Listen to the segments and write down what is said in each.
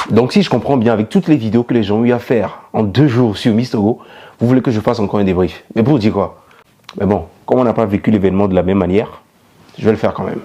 Donc si je comprends bien, avec toutes les vidéos que les gens ont eu à faire en 2 jours sur Miss Togo, vous voulez que je fasse encore un débrief. Mais pour dire quoi? Mais bon, comme on n'a pas vécu l'événement de la même manière, je vais le faire quand même.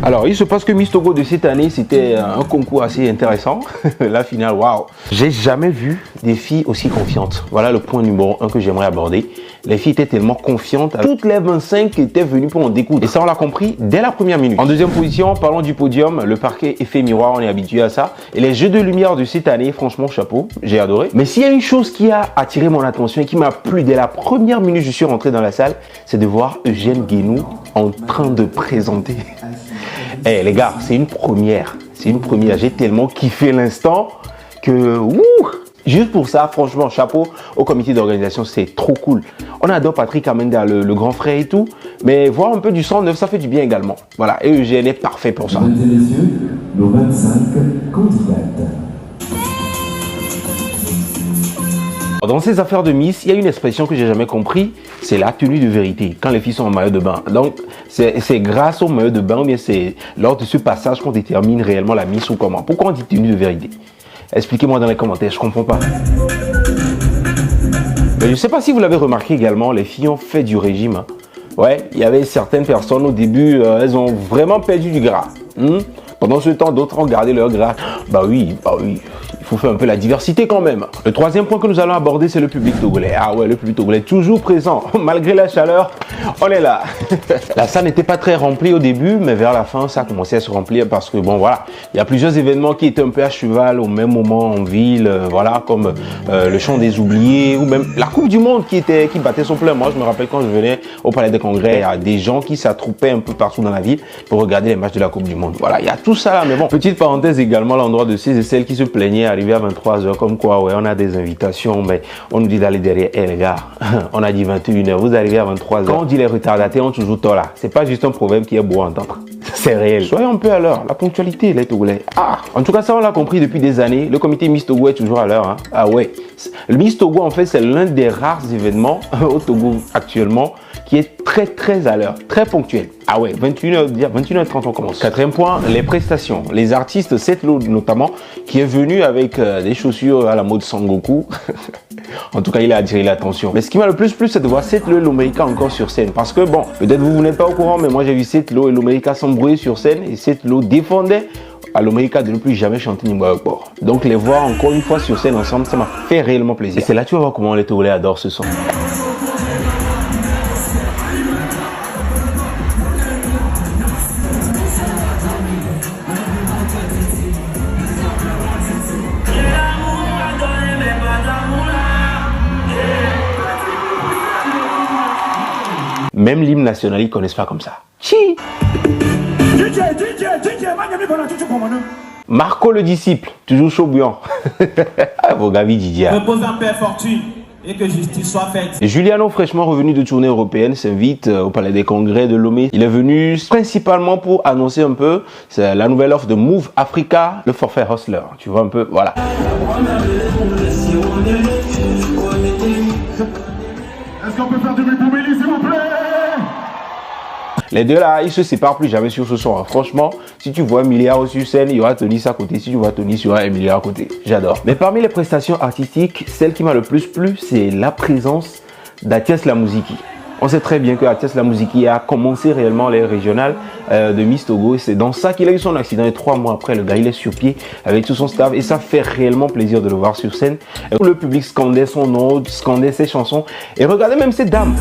Alors, il se passe que Miss Togo de cette année, c'était un concours assez intéressant. La finale, waouh! J'ai jamais vu des filles aussi confiantes. Voilà le point numéro 1 que j'aimerais aborder. Les filles étaient tellement confiantes. Toutes les 25 étaient venues pour en découdre. Et ça, on l'a compris dès la première minute. En deuxième position, parlons du podium. Le parquet effet miroir, on est habitué à ça. Et les jeux de lumière de cette année, franchement, chapeau, j'ai adoré. Mais s'il y a une chose qui a attiré mon attention et qui m'a plu dès la première minute, je suis rentré dans la salle, c'est de voir Eugène Guénou en train de présenter. Eh les gars, c'est une première. C'est une première. J'ai tellement kiffé l'instant que... Juste pour ça, franchement, chapeau au comité d'organisation, c'est trop cool. On adore Patrick Amenda, le grand frère et tout, mais voir un peu du sang neuf, ça fait du bien également. Voilà, et Eugène est parfait pour ça. Mesdames et messieurs, nos 25 candidates. Dans ces affaires de Miss, il y a une expression que j'ai jamais compris, c'est la tenue de vérité, quand les filles sont en maillot de bain. Donc, c'est grâce au maillot de bain, mais c'est lors de ce passage qu'on détermine réellement la Miss ou comment. Pourquoi on dit tenue de vérité? Expliquez-moi dans les commentaires, je comprends pas. Mais je ne sais pas si vous l'avez remarqué également, les filles ont fait du régime. Ouais, il y avait certaines personnes au début, elles ont vraiment perdu du gras. Pendant ce temps, d'autres ont gardé leur gras. Bah oui, il faut faire un peu la diversité quand même. Le troisième point que nous allons aborder, c'est le public togolais. Ah ouais, le public togolais toujours présent. Malgré la chaleur, on est là. La salle n'était pas très remplie au début, mais vers la fin, ça a commencé à se remplir parce que bon, voilà, il y a plusieurs événements qui étaient un peu à cheval au même moment en ville, voilà, comme le Chant des Oubliés ou même la Coupe du Monde qui battait son plein. Moi, je me rappelle quand je venais au Palais des Congrès, il y a des gens qui s'attroupaient un peu partout dans la ville pour regarder les matchs de la Coupe du Monde. Voilà, il y a tout ça là, mais bon. Petite parenthèse également à l'endroit de ceux et celles qui se plaignaient arrivé à 23 h, comme quoi, ouais, on a des invitations, mais on nous dit d'aller derrière. Eh les gars, on a dit 21 h, vous arrivez à 23 h. Quand on dit les retardataires ont toujours tort là, c'est pas juste un problème qui est beau à entendre. C'est réel. Soyons un peu à l'heure. La ponctualité, les Togolais. En tout cas, ça, on l'a compris depuis des années. Le comité Miss Togo est toujours à l'heure. Ah ouais. Le Miss Togo, en fait, c'est l'un des rares événements au Togo actuellement qui est très à l'heure, très ponctuel. Ah ouais, 21h30 on commence. Quatrième point, les prestations. Les artistes, Setlo notamment, qui est venu avec des chaussures à la mode Sangoku. En tout cas, il a attiré l'attention. Mais ce qui m'a le plus plu, c'est de voir Setlo et Lomerica encore sur scène. Parce que bon, peut-être vous n'êtes pas au courant, mais moi j'ai vu Setlo et Lomerica s'embrouiller sur scène et Setlo défendait à Lomerica de ne plus jamais chanter Nimbo Airport. Donc les voir encore une fois sur scène ensemble, ça m'a fait réellement plaisir. Et c'est là que tu vas voir comment les Togolais adorent ce son. Même l'hymne national, ils ne connaissent pas comme ça. Chi! Marco le disciple, toujours chaud bouillant. Vos gavis Didier. Repose en paix, fortune, et que justice soit faite. Juliano, fraîchement revenu de tournée européenne, s'invite au Palais des Congrès de Lomé. Il est venu principalement pour annoncer un peu la nouvelle offre de Move Africa, le forfait Hustler. Tu vois un peu, voilà. Est-ce qu'on peut faire du bruit pour Mélie, s'il vous plaît? Les deux là, ils se séparent plus jamais sur ce son. Franchement, si tu vois un milliard sur scène, il y aura Tony à côté. Si tu vois Tony, il y aura un milliard à côté. J'adore. Mais parmi les prestations artistiques, celle qui m'a le plus plu, c'est la présence d'Atias Lamouziki. On sait très bien que Atias Lamouziki a commencé réellement les régionales de Miss Togo. C'est dans ça qu'il a eu son accident. Et 3 mois après, le gars, il est sur pied avec tout son staff. Et ça fait réellement plaisir de le voir sur scène. Et le public scandait son nom, scandait ses chansons. Et regardez même cette dame.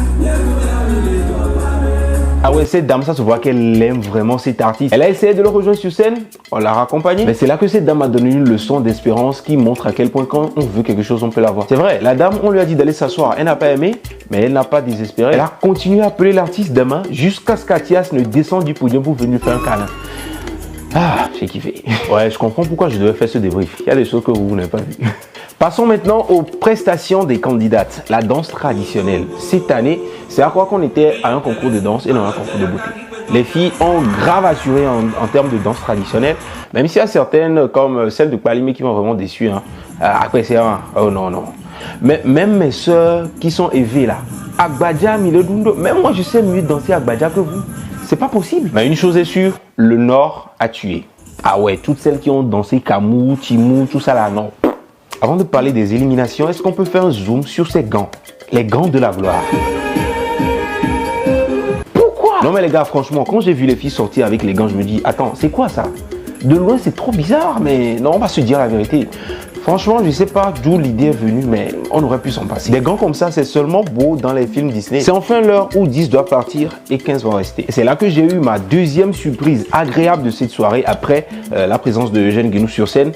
Ah ouais, cette dame, ça se voit qu'elle aime vraiment cet artiste. Elle a essayé de le rejoindre sur scène, on l'a raccompagné. Mais c'est là que cette dame a donné une leçon d'espérance qui montre à quel point quand on veut quelque chose, on peut l'avoir. C'est vrai, la dame, on lui a dit d'aller s'asseoir. Elle n'a pas aimé, mais elle n'a pas désespéré. Elle a continué à appeler l'artiste demain jusqu'à ce qu'Atias ne descende du podium pour venir faire un câlin. Ah, j'ai kiffé. Ouais, je comprends pourquoi je devais faire ce débrief. Il y a des choses que vous n'avez pas vues. Passons maintenant aux prestations des candidates. La danse traditionnelle. Cette année, c'est à quoi qu'on était à un concours de danse et non à un concours de beauté. Les filles ont grave assuré en termes de danse traditionnelle, même s'il y a certaines comme celle de Kpalimé qui m'ont vraiment déçu. Après c'est un... Oh non. Mais même mes soeurs qui sont élevées là, Agbadja, Miledundo, même moi je sais mieux danser Agbadja que vous. C'est pas possible. Mais une chose est sûre, le Nord a tué. Ah ouais, toutes celles qui ont dansé Kamou, Timou, tout ça là, non. Avant de parler des éliminations, est-ce qu'on peut faire un zoom sur ces gants? Les gants de la gloire. Pourquoi? Non mais les gars, franchement, quand j'ai vu les filles sortir avec les gants, je me dis, attends, c'est quoi ça? De loin, c'est trop bizarre, mais non, on va se dire la vérité. Franchement, je ne sais pas d'où l'idée est venue, mais on aurait pu s'en passer. Des gants comme ça, c'est seulement beau dans les films Disney. C'est enfin l'heure où 10 doivent partir et 15 vont rester. C'est là que j'ai eu ma deuxième surprise agréable de cette soirée après la présence de Eugène Guénou sur scène.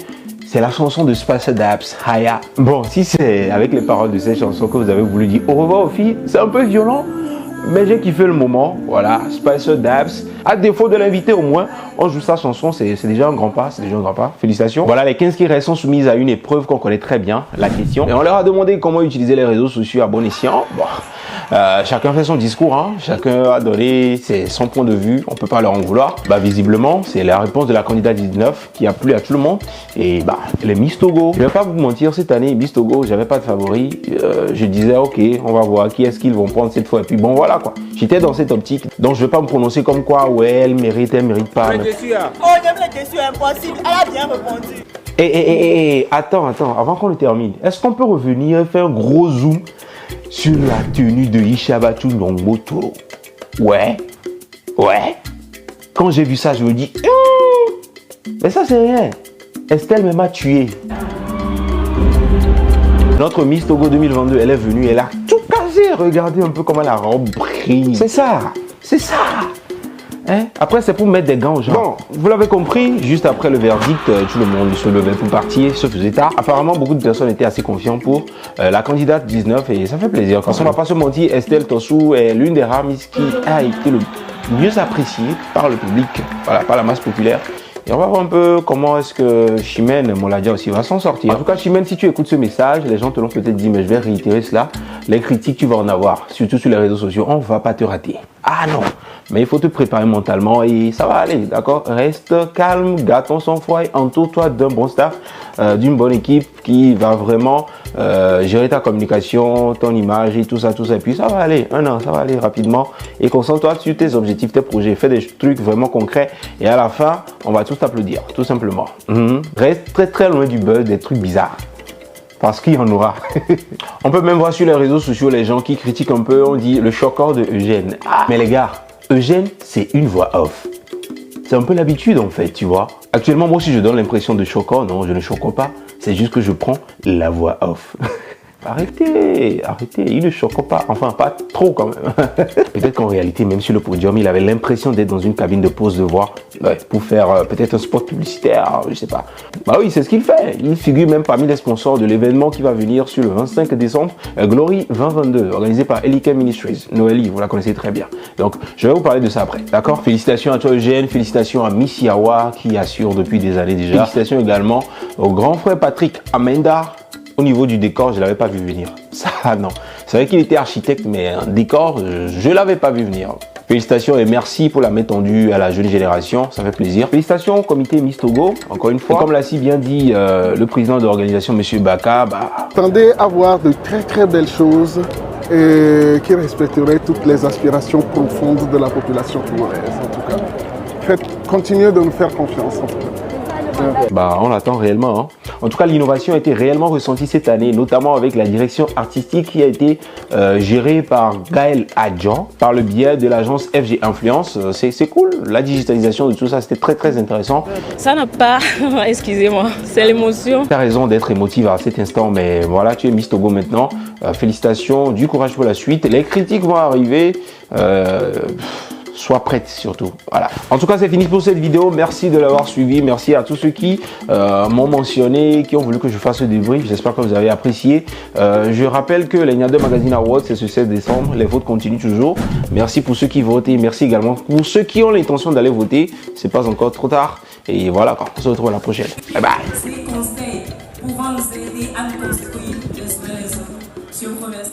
C'est la chanson de Spice Dabs, Haya. Bon, si c'est avec les paroles de cette chanson que vous avez voulu dire au revoir aux filles, c'est un peu violent. Mais j'ai kiffé le moment, voilà, Spice Dabs. À défaut de l'inviter au moins, on joue sa chanson, c'est déjà un grand pas, félicitations. Voilà, les 15 qui restent sont soumises à une épreuve qu'on connaît très bien, la question. Et on leur a demandé comment utiliser les réseaux sociaux à bon escient. Bon, chacun fait son discours, hein. Chacun a donné son point de vue, on peut pas leur en vouloir. Bah visiblement, c'est la réponse de la candidate 19 qui a plu à tout le monde. Et bah, les Miss Togo, je vais pas vous mentir, cette année, Miss Togo, j'avais pas de favori. Je disais, ok, on va voir qui est-ce qu'ils vont prendre cette fois. Et puis bon, voilà quoi. J'étais dans cette optique, donc je vais pas me prononcer comme quoi, ouais, elle mérite pas. Mais... Oh, j'aime les questions impossibles, elle a bien répondu. Attends, avant qu'on le termine, est-ce qu'on peut revenir et faire un gros zoom sur la tenue de Ishabatu Nongboto? Ouais. Quand j'ai vu ça, je me dis, mais ça c'est rien. Estelle même m'a tué. Notre Miss Togo 2022, elle est venue, elle a tout casé. Regardez un peu comment la robe brille. C'est ça. Hein? Après, c'est pour mettre des gants aux gens. Bon, vous l'avez compris, juste après le verdict, tout le monde se levait pour partir, se faisait tard. Apparemment, beaucoup de personnes étaient assez confiants pour la candidate 19 et ça fait plaisir. Parce qu'on ne va pas se mentir, Estelle Tossou est l'une des rares Miss qui a été le mieux appréciée par le public, voilà, par la masse populaire. Et on va voir un peu comment est-ce que Chimène Moladia aussi va s'en sortir. En tout cas, Chimène, si tu écoutes ce message, les gens te l'ont peut-être dit, mais je vais réitérer cela. Les critiques, tu vas en avoir, surtout sur les réseaux sociaux. On ne va pas te rater. Ah non, mais il faut te préparer mentalement et ça va aller, d'accord? Reste calme, garde ton sang-froid, entoure-toi d'un bon staff, d'une bonne équipe qui va vraiment gérer ta communication, ton image et tout ça. Et puis ça va aller, ça va aller rapidement. Et concentre-toi sur tes objectifs, tes projets. Fais des trucs vraiment concrets et à la fin, on va tous t'applaudir, tout simplement. Reste très loin du buzz, des trucs bizarres. Parce qu'il y en aura. On peut même voir sur les réseaux sociaux les gens qui critiquent un peu, on dit le choqueur de Eugène. Mais les gars, Eugène, c'est une voix off. C'est un peu l'habitude en fait, tu vois. Actuellement, moi aussi, je donne l'impression de choqueur. Non, je ne choque pas. C'est juste que je prends la voix off. Arrêtez, il ne choque pas, enfin pas trop quand même. Peut-être qu'en réalité, même sur le podium, il avait l'impression d'être dans une cabine de pause de voix pour faire peut-être un spot publicitaire, je sais pas. Bah oui, c'est ce qu'il fait. Il figure même parmi les sponsors de l'événement qui va venir sur le 25 décembre, Glory 2022, organisé par Elika Ministries. Noélie, vous la connaissez très bien. Donc, je vais vous parler de ça après, d'accord? Félicitations à toi Eugène, félicitations à Miss Yawa qui assure depuis des années déjà. Félicitations également au grand frère Patrick Amenda. Au niveau du décor, je ne l'avais pas vu venir. Ça, non. C'est vrai qu'il était architecte, mais un décor, je ne l'avais pas vu venir. Félicitations et merci pour la main tendue à la jeune génération. Ça fait plaisir. Félicitations au comité Miss Togo, encore une fois. Et comme l'a si bien dit le président de l'organisation, M. Baka, Attendez à voir de très belles choses qui respecteraient toutes les aspirations profondes de la population congolaise, en tout cas. Continuez de nous faire confiance, en tout cas. On l'attend réellement. Hein. En tout cas, l'innovation a été réellement ressentie cette année, notamment avec la direction artistique qui a été gérée par Gaël Adjan, par le biais de l'agence FG Influence. C'est cool, la digitalisation de tout ça, c'était très intéressant. Ça n'a pas, excusez-moi, c'est l'émotion. Tu as raison d'être émotive à cet instant, mais voilà, tu es Miss Togo maintenant. Félicitations, du courage pour la suite. Les critiques vont arriver. Sois prête surtout. Voilà. En tout cas, c'est fini pour cette vidéo. Merci de l'avoir suivi. Merci à tous ceux qui m'ont mentionné, qui ont voulu que je fasse ce débrief. J'espère que vous avez apprécié. Je rappelle que les Niader Magazine Awards, c'est ce 16 décembre. Les votes continuent toujours. Merci pour ceux qui votent. Merci également pour ceux qui ont l'intention d'aller voter. C'est pas encore trop tard. Et voilà, on se retrouve à la prochaine. Bye bye. Ces conseils pouvant nous aider à nous construire, je vous remercie.